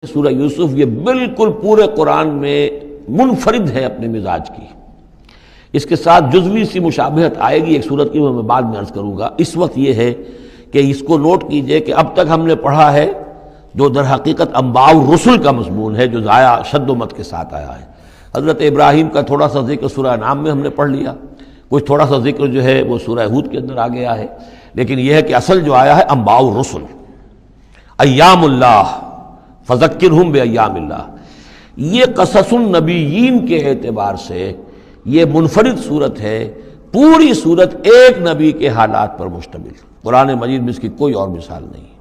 سورہ یوسف یہ بالکل پورے قرآن میں منفرد ہے اپنے مزاج کی. اس کے ساتھ جزوی سی مشابہت آئے گی ایک صورت کی، وہ میں بعد میں عرض کروں گا. اس وقت یہ ہے کہ اس کو نوٹ کیجئے کہ اب تک ہم نے پڑھا ہے جو در حقیقت انباء الرسل کا مضمون ہے، جو ضائع شد و مت کے ساتھ آیا ہے. حضرت ابراہیم کا تھوڑا سا ذکر سورہ انعام میں ہم نے پڑھ لیا، کچھ تھوڑا سا ذکر جو ہے وہ سورہ ہود کے اندر آ گیا ہے، لیکن یہ ہے کہ اصل جو آیا ہے انباء الرسل، ایام اللہ فذکرہم بایام اللہ. یہ قصص النبیین کے اعتبار سے یہ منفرد صورت ہے، پوری صورت ایک نبی کے حالات پر مشتمل. قرآن مجید میں اس کی کوئی اور مثال نہیں.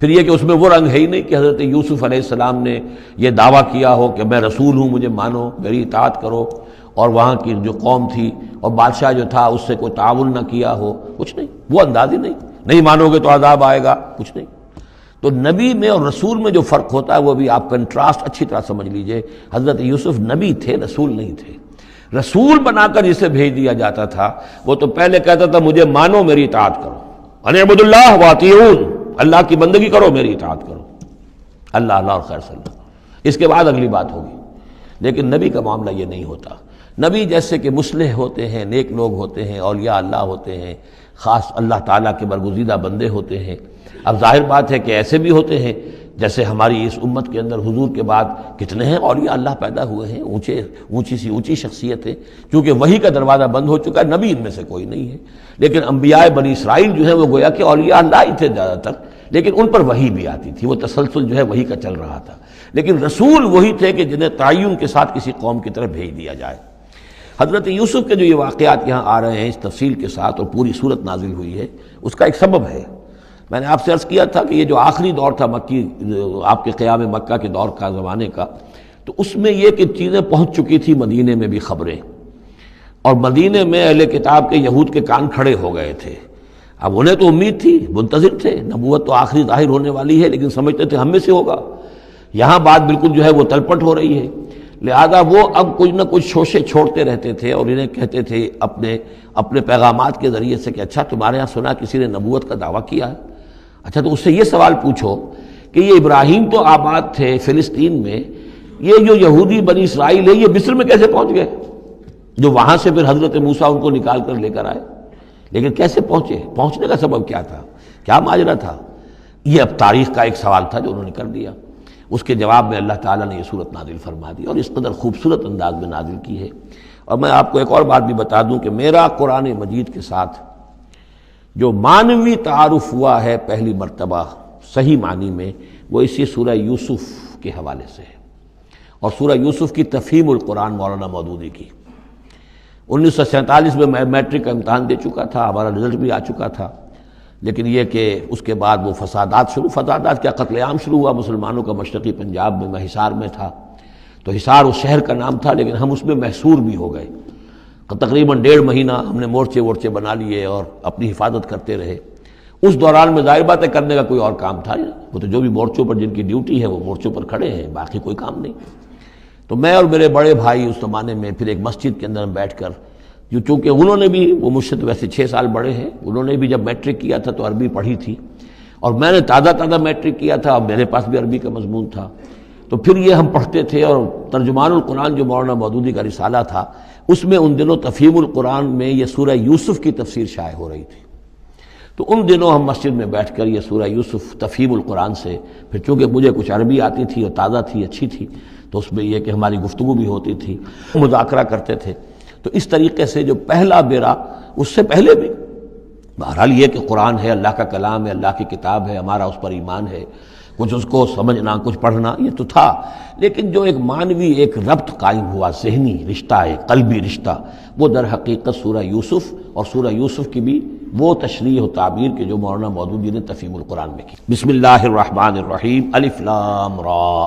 پھر یہ کہ اس میں وہ رنگ ہے ہی نہیں کہ حضرت یوسف علیہ السلام نے یہ دعویٰ کیا ہو کہ میں رسول ہوں، مجھے مانو، میری اطاعت کرو، اور وہاں کی جو قوم تھی اور بادشاہ جو تھا اس سے کوئی تعاون نہ کیا ہو. کچھ نہیں، وہ انداز ہی نہیں مانو گے تو عذاب آئے گا، کچھ نہیں. تو نبی میں اور رسول میں جو فرق ہوتا ہے وہ بھی آپ کنٹراسٹ اچھی طرح سمجھ لیجئے. حضرت یوسف نبی تھے، رسول نہیں تھے. رسول بنا کر جسے بھیج دیا جاتا تھا وہ تو پہلے کہتا تھا مجھے مانو، میری اطاعت کرو، ان اعبدوا اللہ واطیعون، اللہ کی بندگی کرو، میری اطاعت کرو، اللہ اللہ اور خیر صلی اللہ. اس کے بعد اگلی بات ہوگی. لیکن نبی کا معاملہ یہ نہیں ہوتا. نبی جیسے کہ مصلح ہوتے ہیں، نیک لوگ ہوتے ہیں، اولیاء اللہ ہوتے ہیں، خاص اللہ تعالیٰ کے برگزیدہ بندے ہوتے ہیں. اب ظاہر بات ہے کہ ایسے بھی ہوتے ہیں جیسے ہماری اس امت کے اندر حضور کے بعد کتنے ہیں اولیاء اللہ پیدا ہوئے ہیں، اونچی شخصیتیں. چونکہ وحی کا دروازہ بند ہو چکا ہے، نبی ان میں سے کوئی نہیں ہے. لیکن انبیاء بنی اسرائیل جو ہیں وہ گویا کہ اولیاء اللہ ہی تھے زیادہ تر، لیکن ان پر وحی بھی آتی تھی، وہ تسلسل جو ہے وحی کا چل رہا تھا. لیکن رسول وہی تھے کہ جنہیں تعین کے ساتھ کسی قوم کی طرف بھیج دیا جائے. حضرت یوسف کے جو یہ واقعات یہاں آ رہے ہیں اس تفصیل کے ساتھ اور پوری صورت نازل ہوئی ہے، اس کا ایک سبب ہے. میں نے آپ سے عرض کیا تھا کہ یہ جو آخری دور تھا مکی، آپ کے قیام مکہ کے دور کا، زمانے کا، تو اس میں یہ کہ چیزیں پہنچ چکی تھی مدینے میں بھی خبریں، اور مدینے میں اہل کتاب کے یہود کے کان کھڑے ہو گئے تھے. اب انہیں تو امید تھی، منتظر تھے، نبوت تو آخری ظاہر ہونے والی ہے، لیکن سمجھتے تھے ہم میں سے ہوگا. یہاں بات بالکل جو ہے وہ تلپٹ ہو رہی ہے. لہذا وہ اب کچھ نہ کچھ شوشے چھوڑتے رہتے تھے اور انہیں کہتے تھے اپنے پیغامات کے ذریعے سے کہ اچھا تمہارے ہاں سنا کسی نے نبوت کا دعویٰ کیا ہے. اچھا تو اس سے یہ سوال پوچھو کہ یہ ابراہیم تو آباد تھے فلسطین میں، یہ جو یہودی بنی اسرائیل ہے یہ مصر میں کیسے پہنچ گئے؟ جو وہاں سے پھر حضرت موسیٰ ان کو نکال کر لے کر آئے، لیکن کیسے پہنچے؟ پہنچنے کا سبب کیا تھا؟ کیا ماجرا تھا؟ یہ اب تاریخ کا ایک سوال تھا جو انہوں نے کر دیا. اس کے جواب میں اللہ تعالیٰ نے یہ صورت نازل فرما دی اور اس قدر خوبصورت انداز میں نازل کی ہے. اور میں آپ کو ایک اور بات بھی بتا دوں کہ میرا قرآن مجید کے ساتھ جو معنوی تعارف ہوا ہے پہلی مرتبہ صحیح معنی میں، وہ اسی سورہ یوسف کے حوالے سے ہے، اور سورہ یوسف کی تفہیم القرآن مولانا مودودی کی. 1947 میں میں میٹرک کا امتحان دے چکا تھا، ہمارا رزلٹ بھی آ چکا تھا، لیکن یہ کہ اس کے بعد وہ فسادات کیا قتل عام شروع ہوا مسلمانوں کا مشرقی پنجاب میں. میں حصار میں تھا، تو حصار اس شہر کا نام تھا، لیکن ہم اس میں محصور بھی ہو گئے. تقریباً 1.5 مہینہ ہم نے مورچے بنا لیے اور اپنی حفاظت کرتے رہے. اس دوران میں ظاہر بات ہے کرنے کا کوئی اور کام تھا نہیں، وہ تو جو بھی مورچوں پر جن کی ڈیوٹی ہے وہ مورچوں پر کھڑے ہیں، باقی کوئی کام نہیں. تو میں اور میرے بڑے بھائی اس زمانے میں پھر ایک مسجد کے اندر بیٹھ کر، جو چونکہ انہوں نے بھی، وہ مجھ سے تو ویسے 6 سال بڑے ہیں، انہوں نے بھی جب میٹرک کیا تھا تو عربی پڑھی تھی، اور میں نے تازہ میٹرک کیا تھا اور میرے پاس بھی عربی کا مضمون تھا. تو پھر یہ ہم پڑھتے تھے، اور ترجمان القرآن جو مولانا مودودی کا رسالہ تھا اس میں ان دنوں تفہیم القرآن میں یہ سورہ یوسف کی تفسیر شائع ہو رہی تھی. تو ان دنوں ہم مسجد میں بیٹھ کر یہ سورہ یوسف تفہیم القرآن سے، پھر چونکہ مجھے کچھ عربی آتی تھی اور تازہ تھی، اچھی تھی، تو اس میں یہ کہ ہماری گفتگو بھی ہوتی تھی، مذاکرہ کرتے تھے. تو اس طریقے سے جو پہلا بیرا، اس سے پہلے بھی بہرحال یہ کہ قرآن ہے، اللہ کا کلام ہے، اللہ کی کتاب ہے، ہمارا اس پر ایمان ہے، کچھ اس کو سمجھنا، کچھ پڑھنا، یہ تو تھا. لیکن جو ایک معنوی ایک ربط قائم ہوا، ذہنی رشتہ ہے، قلبی رشتہ، وہ در حقیقت سورہ یوسف اور سورہ یوسف کی بھی وہ تشریح و تعبیر کے جو مولانا مودودی نے تفہیم القرآن میں کی. بسم اللہ الرحمن الرحیم، الف لام را،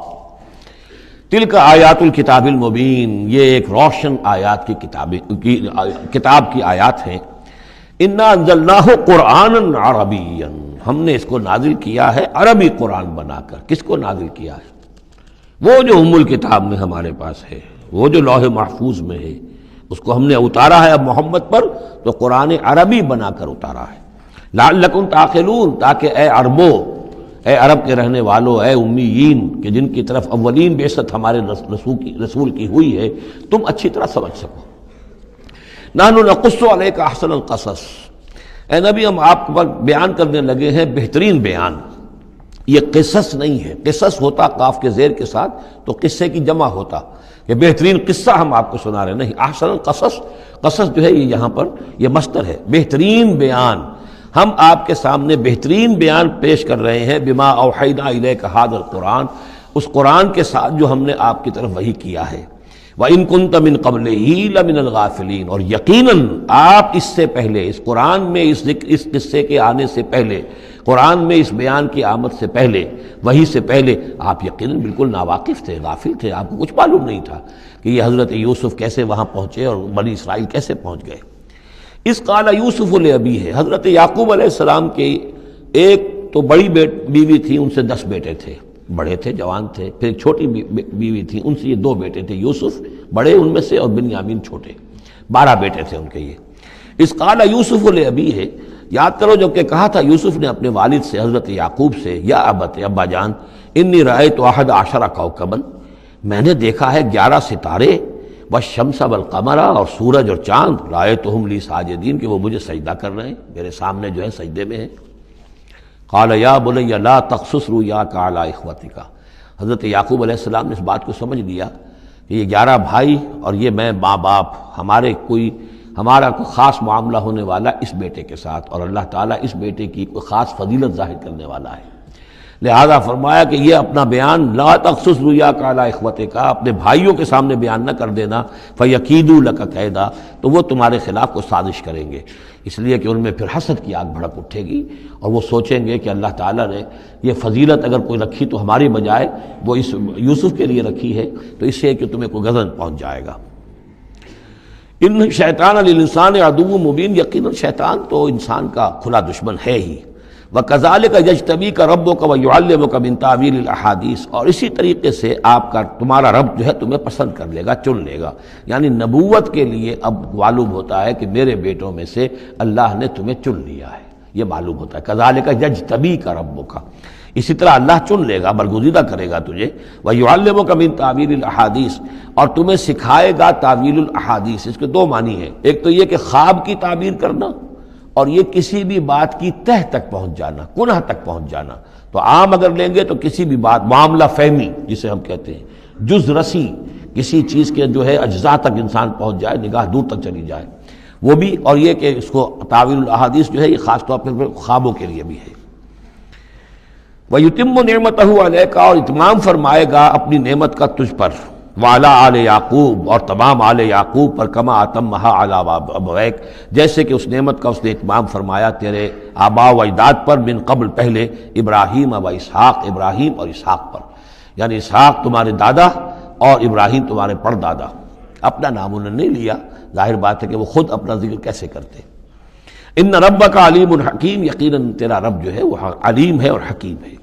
تلک آیات الکتاب المبین، یہ ایک روشن آیات کی کتاب کی آیات ہیں. انا انزلناہ قرآنا عربیا، ہم نے اس کو نازل کیا ہے عربی قرآن بنا کر. کس کو نازل کیا ہے؟ وہ جو ام الکتاب میں ہمارے پاس ہے، وہ جو لوح محفوظ میں ہے، اس کو ہم نے اتارا ہے اب محمد پر، تو قرآن عربی بنا کر اتارا ہے. لعلکم تعقلون، تاکہ اے عربو، اے عرب کے رہنے والوں، اے امیین کہ جن کی طرف اولین بعثت ہمارے رسول کی ہوئی ہے، تم اچھی طرح سمجھ سکو۔ نحن نقص علیک احسن القصص، اے نبی ہم آپ پر بیان کرنے لگے ہیں بہترین بیان۔ یہ قصص نہیں ہے، قصص ہوتا قاف کے زیر کے ساتھ تو قصے کی جمع ہوتا، کہ بہترین قصہ ہم آپ کو سنا رہے ہیں، نہیں، احسن القصص، قصص جو ہے یہ یہاں پر یہ مصدر ہے، بہترین بیان، ہم آپ کے سامنے بہترین بیان پیش کر رہے ہیں، بما اوحینا الیک ھذا القرآن، اس قرآن کے ساتھ جو ہم نے آپ کی طرف وحی کیا ہے۔ وَإِن كُنتَ مِن قَبْلِهِ لَمِنَ الْغَافِلِينَ، اور یقیناً آپ اس سے پہلے، اس قرآن میں اس قصے کے آنے سے پہلے، قرآن میں اس بیان کی آمد سے پہلے، وحی سے پہلے آپ یقیناً بالکل ناواقف تھے، غافل تھے، آپ کو کچھ معلوم نہیں تھا کہ یہ حضرت یوسف کیسے وہاں پہنچے اور بنی اسرائیل کیسے پہنچ گئے۔ اس قال یوسف لأبیہ، حضرت یعقوب علیہ السلام کی ایک تو بڑی بیوی تھی، ان سے 10 بیٹے تھے، بڑے تھے، جوان تھے، پھر ایک چھوٹی بیوی تھی، ان سے یہ 2 بیٹے تھے، یوسف بڑے ان میں سے اور بنیامین چھوٹے، 12 بیٹے تھے ان کے یہ۔ اس قال یوسف لأبیہ، یاد کرو جب کہ کہا تھا یوسف نے اپنے والد سے، حضرت یعقوب سے، یا ابت، ابا جان، انی رأیت 11 کوكبا، میں نے دیکھا ہے 11 ستارے، والشمس والقمر، اور سورج اور چاند، رأیتہم لی ساجدین، کہ وہ مجھے سجدہ کر رہے ہیں، میرے سامنے جو ہے سجدے میں ہیں۔ قال یا بنی لا تقصص رؤیاک علی اخوتک، حضرت یعقوب علیہ السلام نے اس بات کو سمجھ لیا کہ یہ 11 بھائی اور یہ میں ماں باپ، ہمارا کوئی خاص معاملہ ہونے والا اس بیٹے کے ساتھ، اور اللہ تعالیٰ اس بیٹے کی کوئی خاص فضیلت ظاہر کرنے والا ہے، لہذا فرمایا کہ یہ اپنا بیان لا تقصص رؤیاک علی اخوتک، اپنے بھائیوں کے سامنے بیان نہ کر دینا، فیکیدوا لک کیدا، تو وہ تمہارے خلاف کو سازش کریں گے، اس لیے کہ ان میں پھر حسد کی آگ بھڑک اٹھے گی، اور وہ سوچیں گے کہ اللہ تعالیٰ نے یہ فضیلت اگر کوئی رکھی تو ہماری بجائے وہ اس یوسف کے لیے رکھی ہے، تو اس سے کہ تمہیں کوئی غضب پہنچ جائے گا۔ ان شیطان للانسان عدو مبین، یقیناً شیطان تو انسان کا کھلا دشمن ہے ہی۔ وَكَذَلِكَ يَجْتَبِيكَ رَبُّكَ وَيُعَلِّمُكَ مِن تَأْوِيلِ الْأَحَادِيثِ، اور اسی طریقے سے تمہارا رب جو ہے تمہیں پسند کر لے گا، چن لے گا، یعنی نبوت کے لیے اب معلوم ہوتا ہے کہ میرے بیٹوں میں سے اللہ نے تمہیں چن لیا ہے، یہ معلوم ہوتا ہے۔ كَذَلِكَ يَجْتَبِيكَ رَبُّكَ، اسی طرح اللہ چن لے گا، برگزیدہ کرے گا تجھے، وَيُعَلِّمُكَ مِن تَأْوِيلِ الْأَحَادِيثِ، اور تمہیں سکھائے گا تعویل الاحادیث۔ اس کے 2 معنی ہیں، ایک تو یہ کہ خواب کی تعبیر کرنا، اور یہ کسی بھی بات کی تہ تک پہنچ جانا، کنہ تک پہنچ جانا۔ تو عام اگر لیں گے تو کسی بھی بات، معاملہ فہمی جسے ہم کہتے ہیں، جز رسی، کسی چیز کے جو ہے اجزاء تک انسان پہنچ جائے، نگاہ دور تک چلی جائے، وہ بھی، اور یہ کہ اس کو تعویل الاحادیث جو ہے یہ خاص طور پر خوابوں کے لیے بھی ہے۔ وَيُتِمُّ نِعْمَتَهُ عَلَيْكَ، اور اتمام فرمائے گا اپنی نعمت کا تجھ پر، وعلی آل یعقوب، اور تمام آل یعقوب پر، کما اتمھا علی ابویک، جیسے کہ اس نعمت کا اس نے اتمام فرمایا تیرے آباء و اجداد پر، من قبل پہلے، ابراہیم و اسحاق، ابراہیم اور اسحاق پر، یعنی اسحاق تمہارے دادا اور ابراہیم تمہارے پردادا۔ اپنا نام انہوں نے نہیں لیا، ظاہر بات ہے کہ وہ خود اپنا ذکر کیسے کرتے۔ ان ربک علیم حکیم، یقیناً تیرا رب جو ہے وہ علیم ہے اور حکیم ہے۔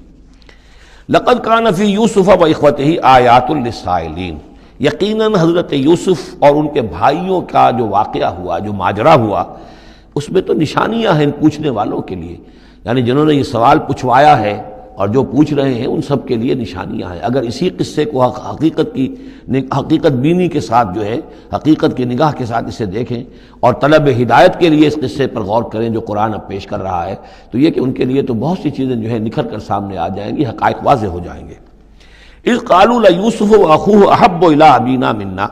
لقد کان فی یوسف و اخوتہ آیات للسائلین، یقیناً حضرت یوسف اور ان کے بھائیوں کا جو واقعہ ہوا، جو ماجرا ہوا، اس میں تو نشانیاں ہیں ان پوچھنے والوں کے لیے، یعنی جنہوں نے یہ سوال پوچھوایا ہے اور جو پوچھ رہے ہیں ان سب کے لیے نشانیاں ہیں۔ اگر اسی قصے کو حقیقت بینی کے ساتھ جو ہے، حقیقت کی نگاہ کے ساتھ اسے دیکھیں اور طلب ہدایت کے لیے اس قصے پر غور کریں جو قرآن اب پیش کر رہا ہے، تو یہ کہ ان کے لیے تو بہت سی چیزیں جو ہے نکھر کر سامنے آ جائیں گی، حقائق واضح ہو جائیں گے۔ اذ قالوا لیوسف واخوہ احب الی ابینا منا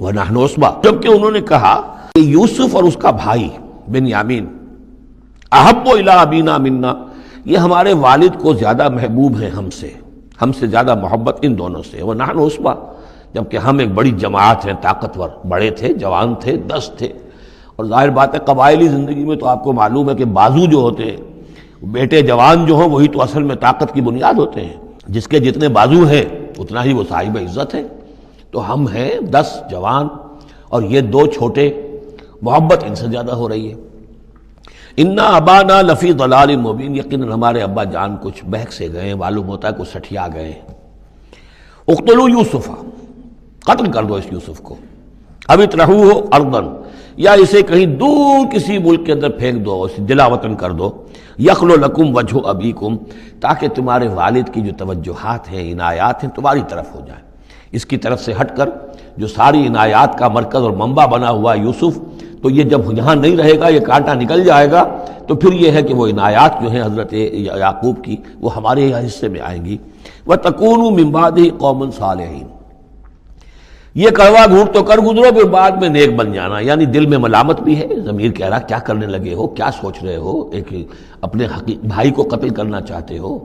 ونحن عصبہ، جبکہ انہوں نے کہا کہ یوسف اور اس کا بھائی بنیامین احب الی ابینا منا، یہ ہمارے والد کو زیادہ محبوب ہیں ہم سے زیادہ محبت ان دونوں سے، ونحن عصبہ، جبکہ ہم ایک بڑی جماعت ہیں، طاقتور، بڑے تھے، جوان تھے، 10 تھے، اور ظاہر بات ہے قبائلی زندگی میں تو آپ کو معلوم ہے کہ بازو جو ہوتے ہیں، بیٹے جوان جو ہوں وہی تو اصل میں طاقت کی بنیاد ہوتے ہیں، جس کے جتنے بازو ہیں اتنا ہی وہ صاحب عزت ہے۔ تو ہم ہیں 10 جوان اور یہ 2 چھوٹے، محبت ان سے زیادہ ہو رہی ہے۔ انا ابانا لفی ضلال مبین، یقیناً ہمارے ابا جان کچھ بہک سے گئے، معلوم ہوتا ہے کچھ سٹھیا گئے۔ اقتلوا یوسف، قتل کر دو اس یوسف کو، اب اطرحوہ ارضن، یا اسے کہیں دور کسی ملک کے اندر پھینک دو، اسے دلا وطن کر دو، یخلو لکم وجہ ابیکم، تاکہ تمہارے والد کی جو توجہات ہیں، عنایات ہیں، تمہاری طرف ہو جائیں۔ اس کی طرف سے ہٹ کر جو ساری عنایات کا مرکز اور منبع بنا ہوا ہے یوسف، تو یہ جب یہاں نہیں رہے گا، یہ کانٹا نکل جائے گا، تو پھر یہ ہے کہ وہ عنایات جو ہیں حضرت یعقوب کی، وہ ہمارے حصے میں آئیں گی۔ وَتَكُونُوا مِن بَعْدِهِ قَوْمًا صَالِحِينَ، یہ کڑوا گھونٹ تو کر گزرو، پھر بعد میں نیک بن جانا، یعنی دل میں ملامت بھی ہے، ضمیر کہہ رہا کیا کرنے لگے ہو، کیا سوچ رہے ہو، ایک اپنے بھائی کو قتل کرنا چاہتے ہو۔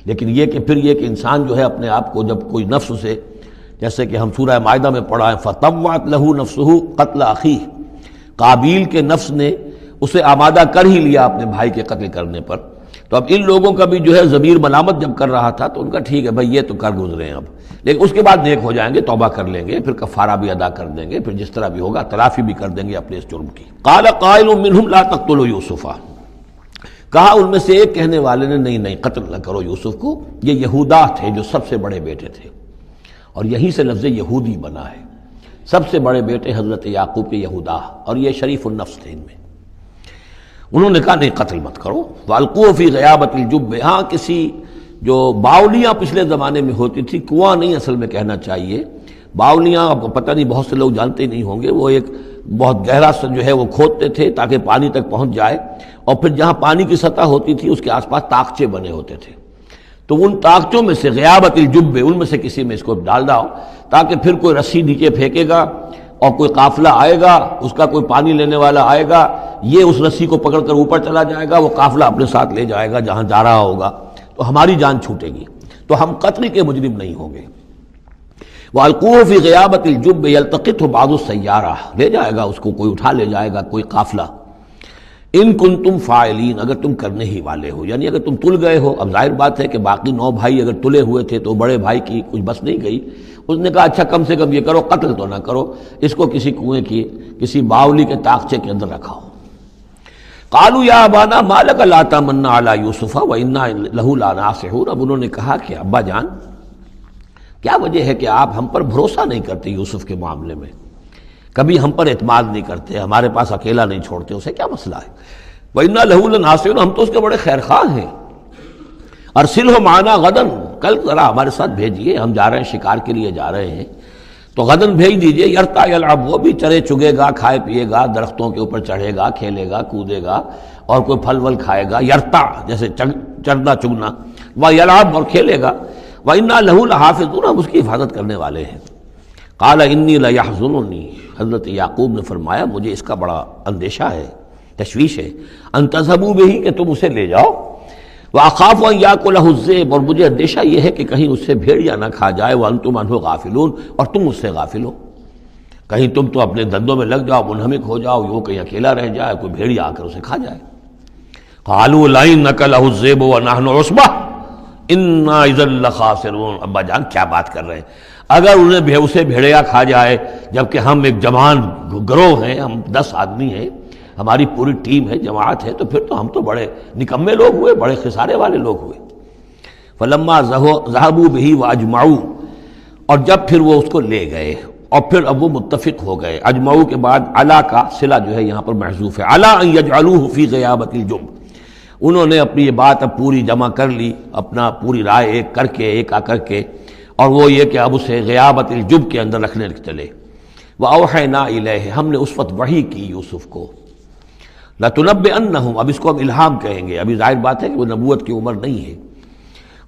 لیکن یہ کہ پھر یہ کہ انسان جو ہے اپنے آپ کو جب کوئی نفس سے، جیسے کہ ہم سورہ مائدہ میں پڑھا ہے فَطَوَّعَتْ لَهُ نَفْسُهُ قَتْلَ أَخِيهِ، قابیل کے نفس نے اسے آمادہ کر ہی لیا اپنے بھائی کے قتل کرنے پر۔ تو اب ان لوگوں کا بھی جو ہے ضمیر ملامت جب کر رہا تھا تو ان کا ٹھیک ہے بھائی، یہ تو کر گزرے ہیں اب، لیکن اس کے بعد نیک ہو جائیں گے، توبہ کر لیں گے، پھر کفارہ بھی ادا کر دیں گے، پھر جس طرح بھی ہوگا تلافی بھی کر دیں گے اپنے اس جرم کی۔ قال قائل منہم لا تقتلوا یوسف، کہا ان میں سے ایک کہنے والے نے نہیں قتل نہ کرو یوسف کو، یہ یہودا تھے جو سب سے بڑے بیٹے تھے، اور یہیں سے لفظ یہودی بنا ہے، سب سے بڑے بیٹے حضرت یعقوب کے یہودا، اور یہ شریف النفس تھے ان میں۔ انہوں نے کہا نہیں قتل مت کرو۔ وَأَلْقُوهُ فِي غَيَابَةِ الْجُبِّ، ہاں کسی جو باولیاں پچھلے زمانے میں ہوتی تھی، کنواں نہیں اصل میں کہنا چاہیے، باولیاں آپ کو پتہ نہیں، بہت سے لوگ جانتے نہیں ہوں گے، وہ ایک بہت گہرا سا جو ہے وہ کھودتے تھے تاکہ پانی تک پہنچ جائے، اور پھر جہاں پانی کی سطح ہوتی تھی اس کے آس پاس طاقچے بنے ہوتے تھے، تو ان طاقچوں میں سے غیابت الجب، ان میں سے کسی میں اس کو ڈال داؤ، تاکہ پھر کوئی رسی نیچے پھینکے گا اور کوئی قافلہ آئے گا، اس کا کوئی پانی لینے والا آئے گا، یہ اس رسی کو پکڑ کر اوپر چلا جائے گا، وہ قافلہ اپنے ساتھ لے جائے گا جہاں جا رہا ہوگا، تو ہماری جان چھوٹے گی، تو ہم قتل کے مجرم نہیں ہوں گے۔ وَأَلْقُوهُ فِي غِيَابَةِ الْجُبِّ يَلْتَقِطْهُ بَعْضُ السَّيَّارَةِ، لے جائے گا اس کو، کوئی اٹھا لے جائے گا، کوئی قافلہ۔ ان کنتم فاعلین، اگر تم کرنے ہی والے ہو، یعنی اگر تم تل گئے ہو۔ اب ظاہر بات ہے کہ باقی 9 بھائی اگر تلے ہوئے تھے تو بڑے بھائی کی کچھ بس نہیں گئی، اس نے کہا اچھا کم سے کم یہ کرو، قتل تو نہ کرو، اس کو کسی کنویں کی کسی باولی کے طاقچے کے اندر رکھاؤ۔ قالوا یا ابانا ما لک لا تمنا علی یوسف وانا لہ لناصحون، اب انہوں نے کہا کہ ابا جان کیا وجہ ہے کہ آپ ہم پر بھروسہ نہیں کرتے یوسف کے معاملے میں، کبھی ہم پر اعتماد نہیں کرتے، ہمارے پاس اکیلا نہیں چھوڑتے، اسے کیا مسئلہ ہے؟ وَإِنَّا لَهُ لَنَاصِحُونَ، ہم تو اس کے بڑے خیرخواہ ہیں۔ أَرْسِلْهُ مَعَنَا غَدًا، کل ذرا ہمارے ساتھ بھیجیے، ہم جا رہے ہیں، شکار کے لیے جا رہے ہیں، تو غدن بھیج دیجئے، یرتع یلعب، وہ بھی چرے چگے گا، کھائے پیے گا، درختوں کے اوپر چڑھے گا، کھیلے گا، کودے گا، اور کوئی پھل ول کھائے گا، یرتع جیسے چرنا چگنا، ویلعب اور کھیلے گا، وَإِنَّا لَهُ لَحَافِظُونَ، ہم اس کی حفاظت کرنے والے ہیں۔ قال انی لیحزننی، حضرت یعقوب نے فرمایا مجھے اس کا بڑا اندیشہ ہے، تشویش ہے، ان تذهبوا به، کہ تم اسے لے جاؤ، واخاف ان یاکلہ الذئب، اور مجھے اندیشہ یہ ہے کہ کہیں اس سے بھیڑیا نہ کھا جائے، وانتم عنہ غافلون، اور تم اس سے غافل ہو، کہیں تم تو اپنے دندوں میں لگ جاؤ، منہمک ہو جاؤ، وہ کہیں اکیلا رہ جائے، کوئی بھیڑیا آ کر اسے کھا جائے۔ قالوا لئن نکلہ الذئب ونحن عصبہ انا اذا لخاسرون، ابا جان کیا بات کر رہے ہیں، اگر انہیں اسے بھیڑیا کھا جائے جبکہ ہم ایک جوان گروہ ہیں، ہم 10 آدمی ہیں، ہماری پوری ٹیم ہے، جماعت ہے، تو پھر تو ہم تو بڑے نکمے لوگ ہوئے، بڑے خسارے والے لوگ ہوئے۔ فلما ذهبوا به واجمعوا، اور جب پھر وہ اس کو لے گئے اور پھر اب وہ متفق ہو گئے، اجمعوا کے بعد علا کا صلہ جو ہے یہاں پر محذوف ہے، علا ان یجعلوه فی غیابۃ الجب، انہوں نے اپنی یہ بات اب پوری جمع کر لی، اپنا پوری رائے ایک کر کے، ایک آ کر کے، اور وہ یہ کہ اب اسے غیابۃ الجب کے اندر رکھنے چلے۔ وَأَوْحَيْنَا إِلَيْهِ، ہم نے اس وقت وحی کی یوسف کو، لَتُنَبِّئَنَّهُمْ، اب اس کو ہم الہام کہیں گے، ابھی ظاہر بات ہے کہ وہ نبوت کی عمر نہیں ہے۔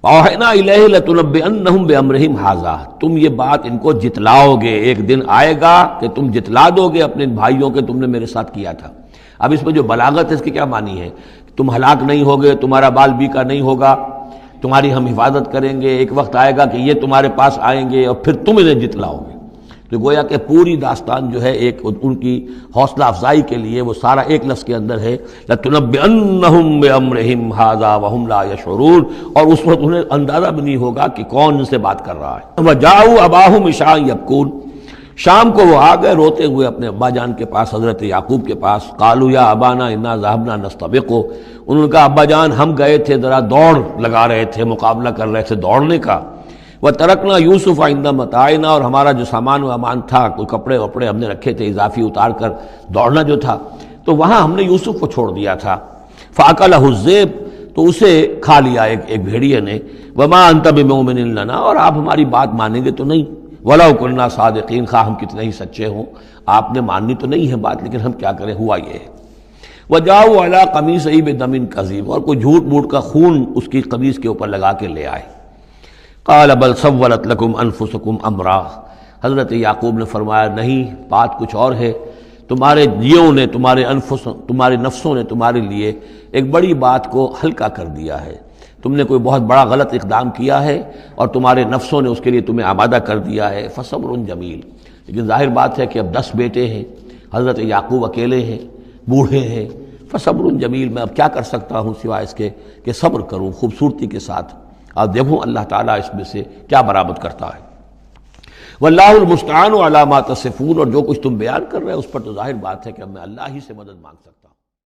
وَأَوْحَيْنَا إِلَيْهِ لَتُنَبِّئَنَّهُمْ بِأَمْرِهِمْ هَٰذَا، تم یہ بات ان کو جتلاؤ گے، ایک دن آئے گا کہ تم جتلا دو گے اپنے بھائیوں کے تم نے میرے ساتھ کیا تھا۔ اب اس میں جو بلاغت ہے اس کی کیا معنی ہے؟ تم ہلاک نہیں ہوگے، تمہارا بال بیکا نہیں ہوگا، تمہاری ہم حفاظت کریں گے، ایک وقت آئے گا کہ یہ تمہارے پاس آئیں گے اور پھر تم انہیں جتلاؤ گے۔ تو گویا کہ پوری داستان جو ہے ایک ان کی حوصلہ افزائی کے لیے وہ سارا ایک لفظ کے اندر ہے، لَتُنَبِّئَنَّهُمْ بِأَمْرِهِمْ هَٰذَا وَهُمْ لَا يَشْعُرُونَ، اور اس وقت انہیں اندازہ بھی نہیں ہوگا کہ کون ان سے بات کر رہا ہے۔ وَجَاءُوا أَبَاهُمْ عِشَاءً يَبْكُونَ، شام کو وہ آ گئے روتے ہوئے اپنے ابا جان کے پاس، حضرت یعقوب کے پاس۔ قالوا یا ابانا انا ذهبنا نستبق، انہوں نے کہا ابا جان ہم گئے تھے ذرا دوڑ لگا رہے تھے، مقابلہ کر رہے تھے دوڑنے کا۔ وَتَرَكْنَا يُوسُفَ عِندَ مَتَاعِنَا، اور ہمارا جو سامان و امان تھا، کوئی کپڑے وپڑے ہم نے رکھے تھے اضافی اتار کر دوڑنا جو تھا، تو وہاں ہم نے یوسف کو چھوڑ دیا تھا۔ فَأَكَلَهُ الذِّئْبُ، تو اسے کھا لیا ایک بھیڑیے نے۔ وَمَا أَنْتَ بِمُؤْمِنٍ لَنَا، اور آپ ہماری بات مانیں گے تو نہیں۔ وَلَوْ كُنَّا صَادِقِينَ، خواہ ہم کتنے ہی سچے ہوں، آپ نے ماننی تو نہیں ہے بات، لیکن ہم کیا کریں، ہوا یہ ہے۔ وَجَاءُوا عَلَىٰ قَمِيصِهِ بِدَمٍ كَذِيبٍ، اور کوئی جھوٹ موٹ کا خون اس کی قمیص کے اوپر لگا کے لے آئے۔ قَالَ بَلْ سَوَّلَتْ لَكُمْ أَنفُسُكُمْ أَمْرًا، حضرت یعقوب نے فرمایا نہیں، بات کچھ اور ہے، تمہارے جیوں نے، تمہارے نفسوں نے تمہارے لیے ایک بڑی بات کو ہلکا کر دیا ہے، تم نے کوئی بہت بڑا غلط اقدام کیا ہے اور تمہارے نفسوں نے اس کے لیے تمہیں آمادہ کر دیا ہے۔ فصبر جمیل، لیکن ظاہر بات ہے کہ اب 10 بیٹے ہیں، حضرت یعقوب اکیلے ہیں، بوڑھے ہیں، فصبر جمیل، میں اب کیا کر سکتا ہوں سوائے اس کے کہ صبر کروں خوبصورتی کے ساتھ، اور دیکھوں اللہ تعالیٰ اس میں سے کیا برآمد کرتا ہے۔ واللہ المستعان علی ما تصفون، اور جو کچھ تم بیان کر رہے ہیں اس پر تو ظاہر بات ہے کہ اب میں اللہ ہی سے مدد مانگ سکتا ہوں۔